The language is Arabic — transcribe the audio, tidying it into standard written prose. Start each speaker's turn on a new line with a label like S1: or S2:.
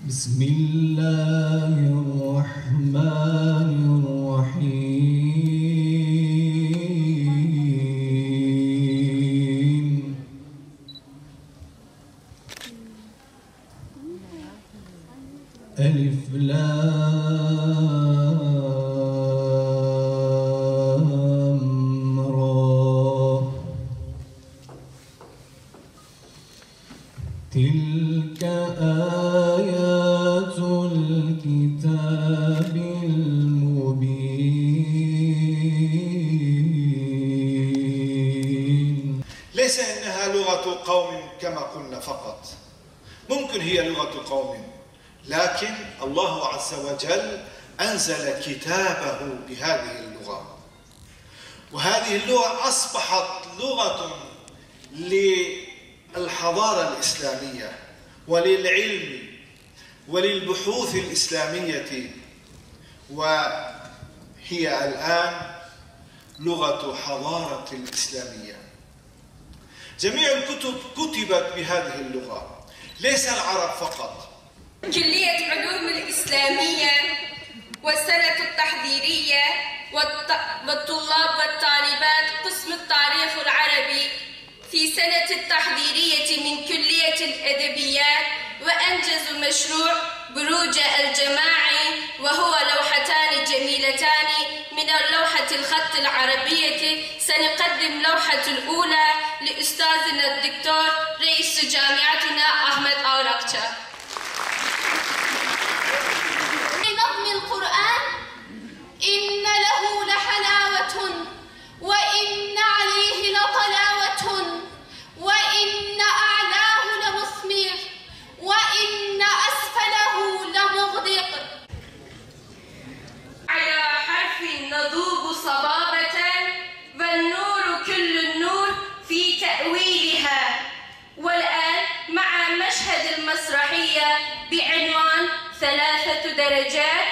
S1: بسم الله الرحمن الرحيم. ألف لام را. تلك آيات الكتاب المبين.
S2: ليس إنها لغة قوم كما قلنا فقط، ممكن هي لغة قوم، لكن الله عز وجل أنزل كتابه بهذه اللغة، وهذه اللغة أصبحت لغة للحضارة الإسلامية وللعلم وللبحوث الإسلامية، وهي الآن لغة حضارة الإسلامية. جميع الكتب كتبت بهذه اللغة، ليس العرب فقط.
S3: كلية علوم الإسلامية والسنة التحضيرية والطلاب والطالبات قسم التاريخ العربي في سنة التحضيرية من كلية الأدبيات، وأنجزوا مشروع بروج الجماعي، وهو لوحتان جميلتان من اللوحة الخط العربية. سنقدم لوحة الأولى لأستاذنا الدكتور رئيس جامعتنا أحمد أورقچا.
S4: نظم القرآن إن له لحلاوة، وإن عليه لطلاوة، وإن أعلاه لمثمر، وإن أسفله لمغدق.
S3: على حرف نذوب صبابة، والنور كل النور في تأويلها. والآن مع مشهد المسرحية بعنوان 3 درجات.